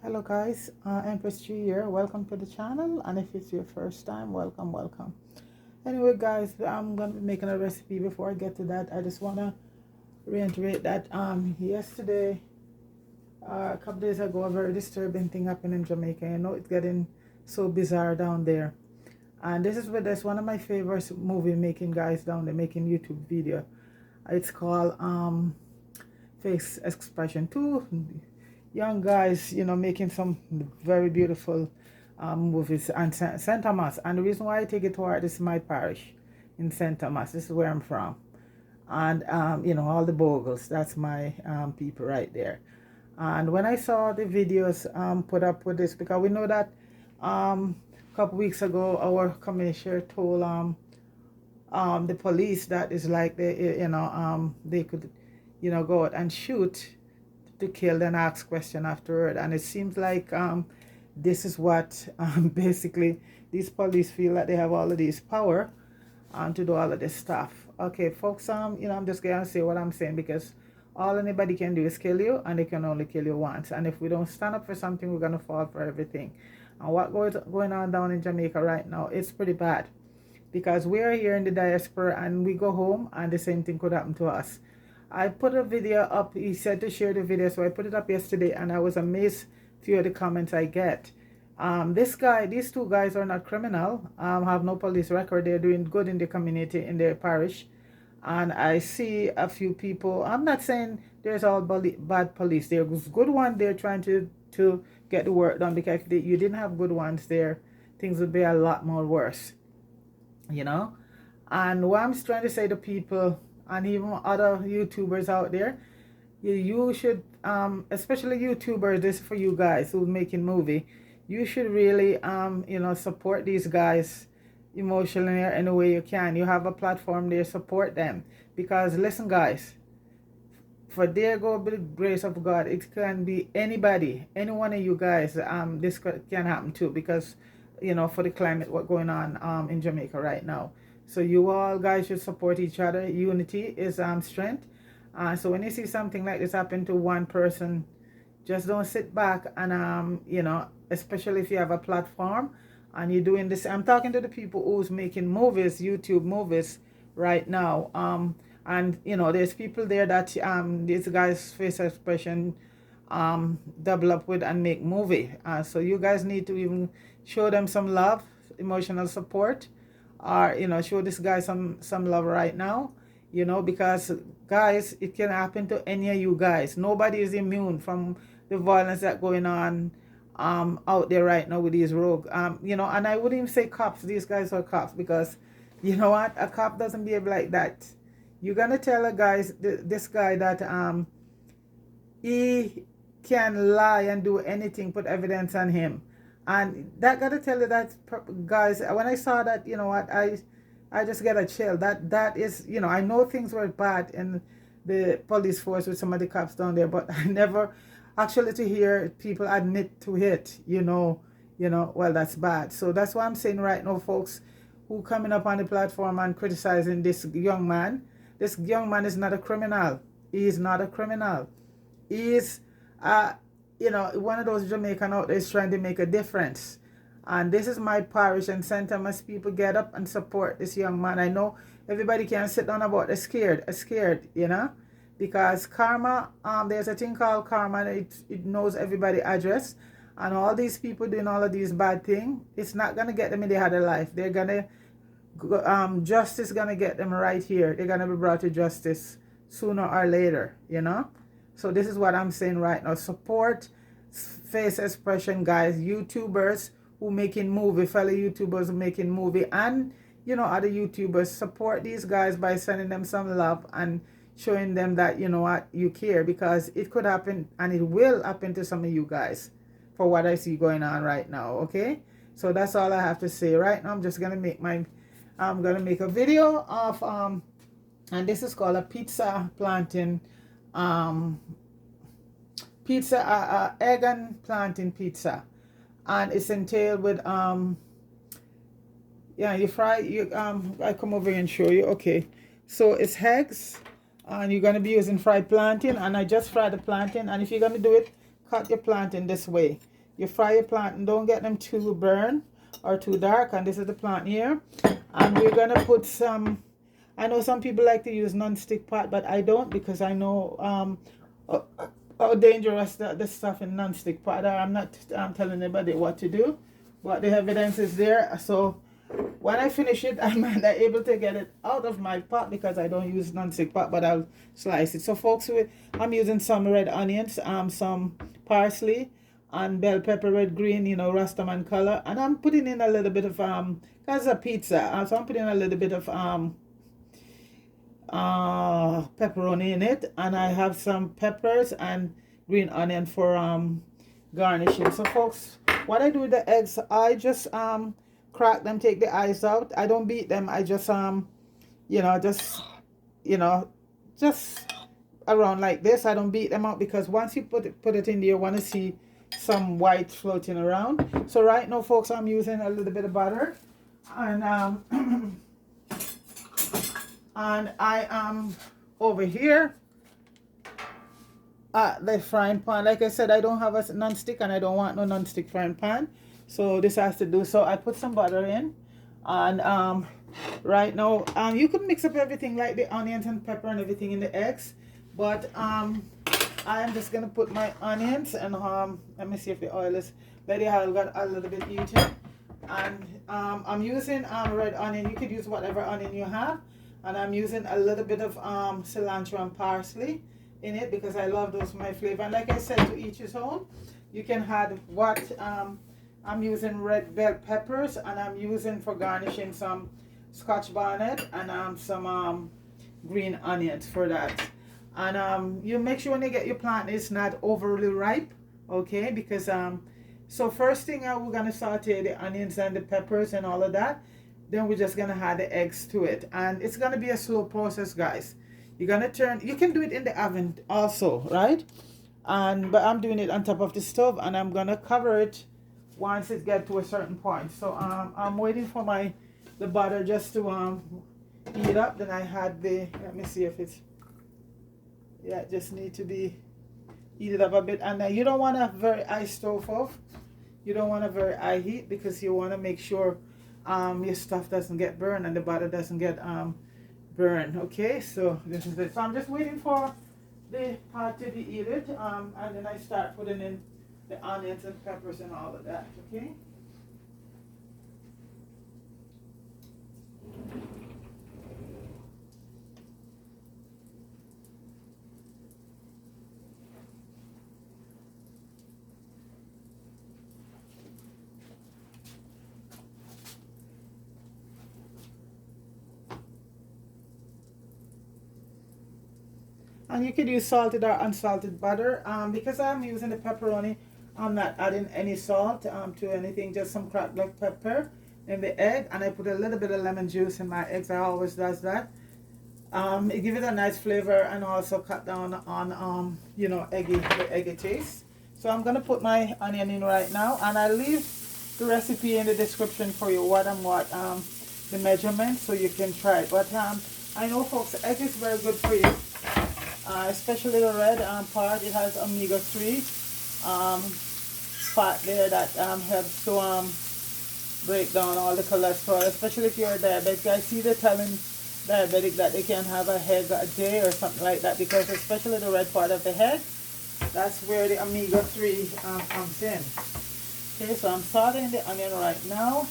Hello guys, Empress G here. Welcome to the channel, and if it's your first time, welcome. Anyway guys, I'm gonna be making a recipe. Before I get to that, I just wanna reiterate that yesterday, a couple days ago, a very disturbing thing happened in Jamaica. You know, it's getting so bizarre down there, and that's one of my favorite movie making guys down there making YouTube video. It's called Face Expression 2. Young guys, you know, making some very beautiful movies and St. Thomas. And the reason why I take it to heart, this is my parish in St. Thomas. This is where I'm from. And, you know, all the Bogles, that's my people right there. And when I saw the videos put up with this, because we know that a couple weeks ago, our commissioner told the police that is like they could, you know, go out and shoot to kill, then ask question afterward. And it seems like this is what basically these police feel that they have all of this power to do all of this stuff. Okay folks, you know, I'm just gonna say what I'm saying, because all anybody can do is kill you, and they can only kill you once. And if we don't stand up for something, we're gonna fall for everything. And what going on down in Jamaica right now, it's pretty bad, because we are here in the diaspora and we go home and the same thing could happen to us. I put a video up. He said to share the video, so I put it up yesterday, and I was amazed few of the comments I get. These two guys are not criminal, have no police record. They're doing good in the community, in their parish. And I see a few people, I'm not saying there's all bad police. There's good one. They're trying to get the work done, because if you didn't have good ones there, things would be a lot more worse, you know. And what I'm trying to say to people, and even other YouTubers out there, you should, especially YouTubers, this is for you guys who are making movie, you should really, you know, support these guys emotionally in any way you can. You have a platform there, support them. Because listen guys, for there go by the grace of God, it can be anybody, any one of you guys, this can happen too, because, you know, for the climate, what going on in Jamaica right now. So you all guys should support each other. Unity is strength. So when you see something like this happen to one person, just don't sit back and you know, especially if you have a platform and you're doing this. I'm talking to the people who's making movies, YouTube movies right now. And you know, there's people there that these guys face expression double up with and make movie. So you guys need to even show them some love, emotional support, or, you know, show this guy some love right now, you know, because guys, it can happen to any of you guys. Nobody is immune from the violence that going on out there right now with these rogue, you know. And I wouldn't even say cops. These guys are cops, because you know what, a cop doesn't behave like that. You're gonna tell a guy, this guy, that he can lie and do anything, put evidence on him. And that gotta tell you that, guys, when I saw that, you know what, I just get a chill. That is, you know, I know things were bad in the police force with some of the cops down there, but I never actually to hear people admit to it, you know, well, that's bad. So that's why I'm saying right now, folks, who coming up on the platform and criticizing this young man is not a criminal. He is not a criminal. He is you know, one of those Jamaican out there is trying to make a difference. And this is my parish, and St. Thomas people, get up and support this young man. I know everybody can sit down about scared, you know, because karma, there's a thing called karma, and it knows everybody address. And all these people doing all of these bad things, it's not gonna get them in the other life. They're gonna justice gonna get them right here. They're gonna be brought to justice sooner or later, you know. So this is what I'm saying right now. Support face expression, guys. YouTubers who making movie, fellow YouTubers who making movie, and, you know, other YouTubers, support these guys by sending them some love and showing them that, you know what, you care, because it could happen, and it will happen to some of you guys, for what I see going on right now. Okay, so that's all I have to say right now. I'm just gonna make a video of and this is called a pizza plantain pizza, egg and plantain pizza, and it's entailed with yeah, you fry, I come over here and show you. Okay, so it's eggs, and you're gonna be using fried plantain, and I just fried the plantain. And if you're gonna do it, cut your plantain this way. you fry your plantain. Don't get them too burn or too dark. And this is the plantain here. And we're gonna put some, I know some people like to use non-stick pot, but I don't, because I know how dangerous the stuff in non-stick pot are. I'm not telling anybody what to do, but the evidence is there. So when I finish it, I'm not able to get it out of my pot because I don't use non-stick pot, but I'll slice it. So folks, I'm using some red onions, some parsley, and bell pepper, red, green, you know, Rastaman color. And I'm putting in a little bit of, because a pizza, so I'm putting a little bit of pepperoni in it. And I have some peppers and green onion for garnishing. So folks, what I do with the eggs, I just crack them, take the eyes out. I don't beat them. I just you know, just around like this. I don't beat them out, because once you put it in there, you want to see some white floating around. So right now folks, I'm using a little bit of butter, and and I am over here at the frying pan. Like I said, I don't have a non-stick, and I don't want no non-stick frying pan, so this has to do. So I put some butter in, and right now you could mix up everything like the onions and pepper and everything in the eggs, but I'm just gonna put my onions, and let me see if the oil is ready. I've got a little bit heated, and I'm using red onion. You could use whatever onion you have, and I'm using a little bit of cilantro and parsley in it, because I love those, my flavor. And like I said, to each his own. You can add what I'm using red bell peppers, and I'm using for garnishing some Scotch bonnet, and some green onions for that. And you make sure when you get your plantain, it's not overly ripe, okay? Because so first thing, we're gonna saute the onions and the peppers and all of that. Then we're just gonna add the eggs to it, and it's gonna be a slow process, guys. You're gonna turn. You can do it in the oven also, right? But I'm doing it on top of the stove, and I'm gonna cover it once it gets to a certain point. So I'm waiting for the butter just to heat up. Then I had let me see if it's, yeah, it just need to be heated up a bit. And you don't want a very high stove off. You don't want a very high heat, because you want to make sure your stuff doesn't get burned and the butter doesn't get burned. Okay, so this is it. So I'm just waiting for the pot to be heated, and then I start putting in the onions and peppers and all of that. Okay. And you could use salted or unsalted butter. Because I'm using the pepperoni, I'm not adding any salt to anything, just some cracked black pepper in the egg. And I put a little bit of lemon juice in my eggs. I always does that. It gives it a nice flavor, and also cut down on you know, the eggy taste. So I'm gonna put my onion in right now, and I leave the recipe in the description for you, the measurement, so you can try it. But I know folks, egg is very good for you. Especially the red part. It has omega-3 fat there that helps to break down all the cholesterol, especially if you're a diabetic. I see they're telling diabetic that they can have a egg a day or something like that, because especially the red part of the egg, that's where the omega-3 comes in. Okay, so I'm sauteing the onion right now.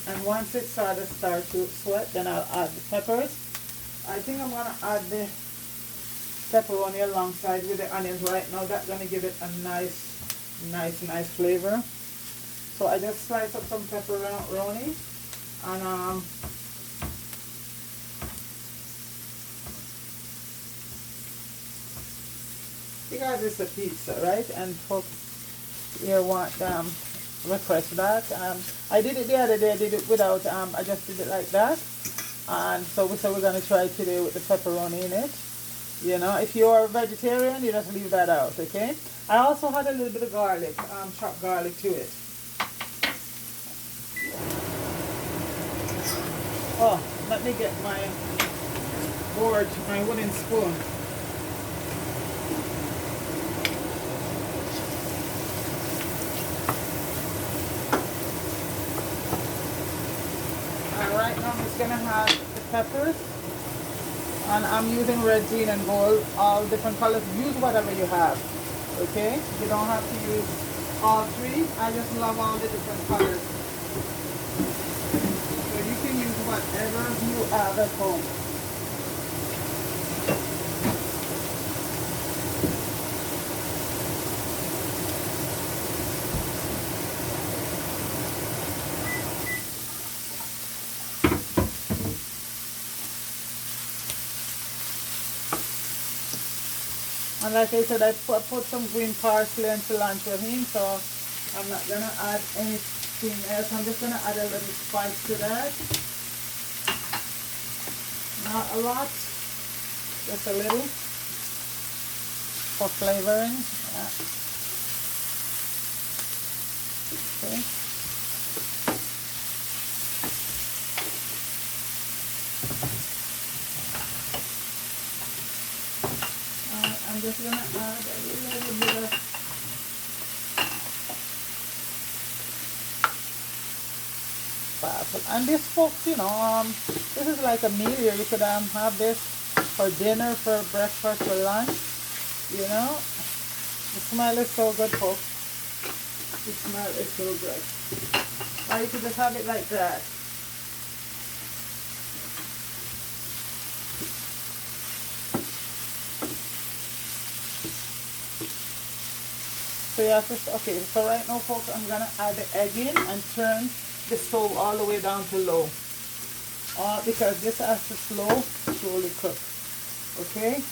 And once it start to sweat, then I'll add the peppers. I think I'm gonna add the pepperoni alongside with the onions right now. That's gonna give it a nice flavor. So I just slice up some pepperoni, and because it's a pizza, right? And folks here want request that. I did it the other day. I did it without. I just did it like that. And so we're going to try today with the pepperoni in it. You know, if you're a vegetarian, you just leave that out, okay? I also had a little bit of garlic, chopped garlic to it. Oh, let me get my wooden spoon. peppers. And I'm using red, green, and gold, all different colors. Use whatever you have, okay? You don't have to use all three. I just love all the different colors. So you can use whatever you have at home. And like I said, I put some green parsley and cilantro in, so I'm not going to add anything else. I'm just going to add a little spice to that. Not a lot, just a little for flavoring. Yeah. Okay. I'm just going to add a little bit of basil. And this, folks, you know, this is like a meal here. You could have this for dinner, for breakfast, for lunch, you know. The smell is so good, folks. The smell is so good. Or you could just have it like that. So you have to, okay, so right now, folks, I'm going to add the egg in and turn the stove all the way down to low. Because this has to slowly cook. Okay?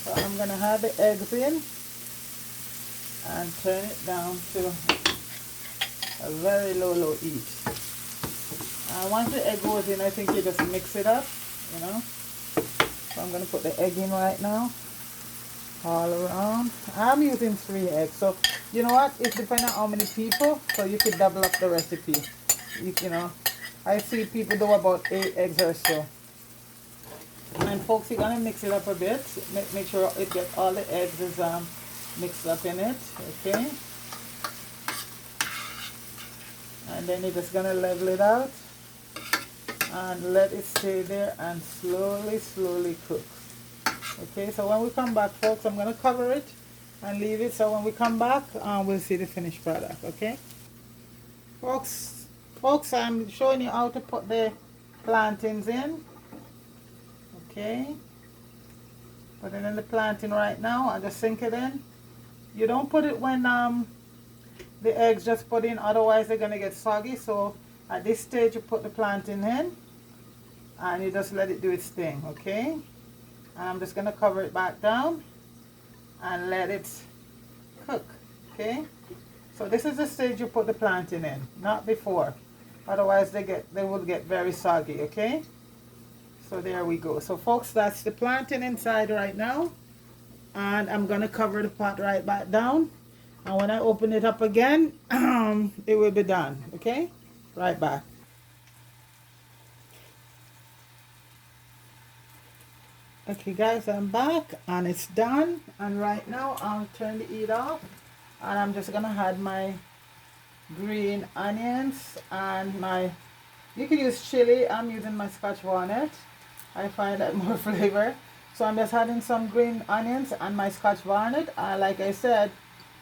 So I'm going to add the eggs in and turn it down to a very low heat. Once the egg goes in, I think you just mix it up, you know. So I'm going to put the egg in right now. All around. I'm using 3 eggs, so you know what, it's depending on how many people, so you could double up the recipe. You know, I see people do about 8 eggs or so. And folks, you're gonna mix it up a bit. Make sure it gets all the eggs is mixed up in it. Okay, and then you're just gonna level it out and let it stay there and slowly cook. Okay, so when we come back, folks, I'm going to cover it and leave it. So when we come back, we'll see the finished product. Okay, folks, I'm showing you how to put the plantains in. Okay, putting in the plantain right now. I just sink it in. You don't put it when the eggs just put in, otherwise they're going to get soggy. So at this stage, you put the plantain in and you just let it do its thing. Okay. And I'm just going to cover it back down and let it cook. Okay, so this is the stage you put the plantain in, not before, otherwise they will get very soggy. Okay, so there we go. So folks, that's the plantain inside right now, and I'm going to cover the pot right back down, and when I open it up again, it will be done. Okay, right back. Okay guys, I'm back and it's done, and right now I'll turn the heat off and I'm just gonna add my green onions and you can use chili. I'm using my Scotch bonnet. I find that more flavor. So I'm just adding some green onions and my Scotch bonnet. Like I said,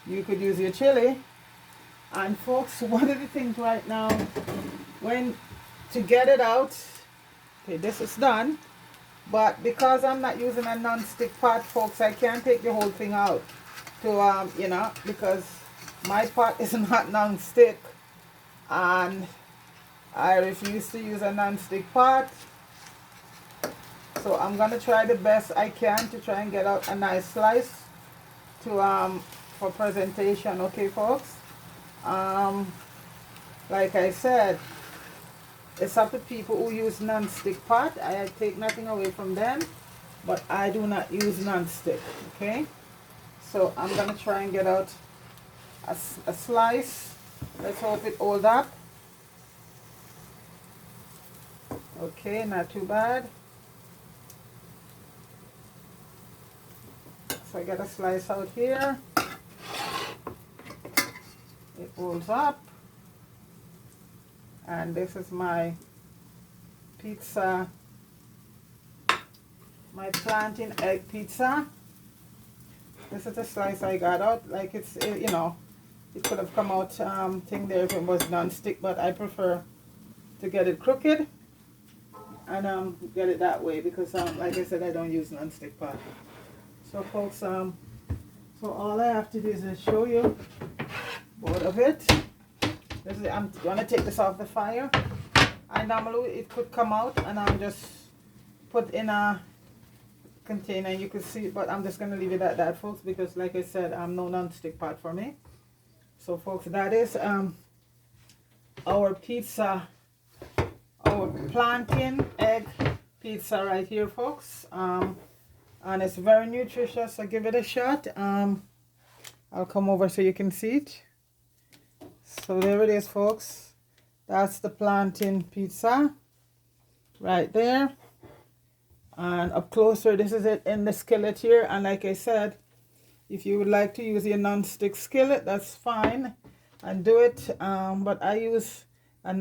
you could use your chili. And folks, one of the things right now, to get it out, okay, this is done. But because I'm not using a non-stick pot, folks, I can't take the whole thing out to, you know, because my pot is not non-stick and I refuse to use a non-stick pot. So I'm going to try the best I can to try and get out a nice slice to, for presentation. Okay, folks? Like I said, it's up to people who use non-stick pot. I take nothing away from them, but I do not use non-stick. Okay, so I'm gonna try and get out a slice. Let's hope it holds up. Okay, not too bad. So I get a slice out here. It holds up. And this is my pizza, my plantain egg pizza. This is the slice I got out. Like it's, you know, it could have come out thing there if it was non-stick, but I prefer to get it crooked and get it that way because like I said, I don't use non-stick pot. So folks, so all I have to do is just show you both of it. This is, I'm gonna take this off the fire. I normally it could come out and I'm just put in a container, you can see, but I'm just gonna leave it at that, folks, because like I said, no non-stick pot for me. So folks, that is our pizza, our plantain egg pizza right here, folks, and it's very nutritious, so give it a shot. I'll come over so you can see it. So there it is, folks. That's the plantain pizza right there. And up closer, this is it in the skillet here. And like I said, if you would like to use your non-stick skillet, that's fine, and do it. But I use a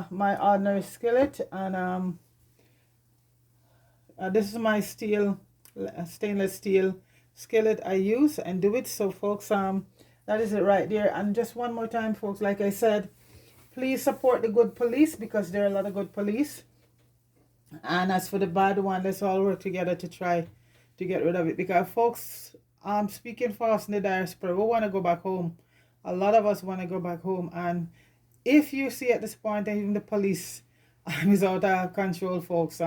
my ordinary skillet, and this is my stainless steel skillet I use and do it. So folks, that is it right there. And just one more time, folks, like I said, please support the good police, because there are a lot of good police. And as for the bad one, let's all work together to try to get rid of it. Because folks, speaking for us in the diaspora, we want to go back home. A lot of us want to go back home. And if you see at this point that even the police is out of control, folks,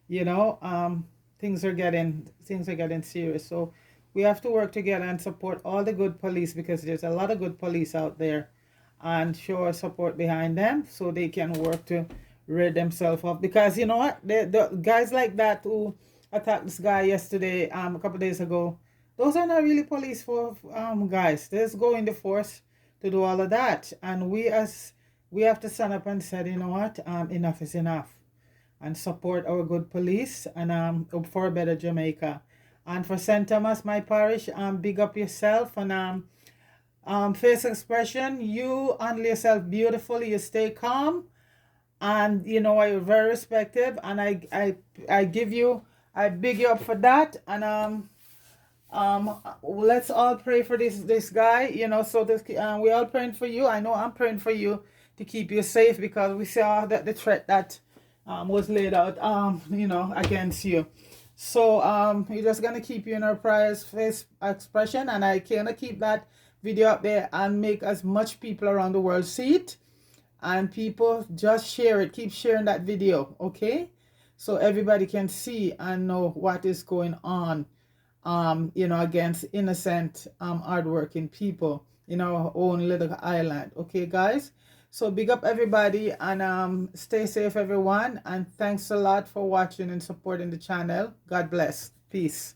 you know, things are getting serious. So we have to work together and support all the good police, because there's a lot of good police out there, and show our support behind them so they can work to rid themselves of. Because you know what, the guys like that who attacked this guy yesterday, a couple of days ago, those are not really police for guys. They just go in the force to do all of that. And we have to stand up and say, you know what, enough is enough, and support our good police, and for a better Jamaica. And for St. Thomas, my parish, big up yourself, and face expression, you handle yourself beautifully, you stay calm, and you know you're very respected, and I big you up for that. And let's all pray for this guy, you know. So this we're all praying for you. I know I'm praying for you to keep you safe, because we saw that the threat that was laid out you know, against you. So we're just gonna keep you in our prayers, face expression, and I gonna keep that video up there and make as much people around the world see it. And people, just share it, keep sharing that video, okay, so everybody can see and know what is going on, you know, against innocent hardworking people in our own little island. Okay guys, so big up everybody, and stay safe everyone, and thanks a lot for watching and supporting the channel. God bless. Peace.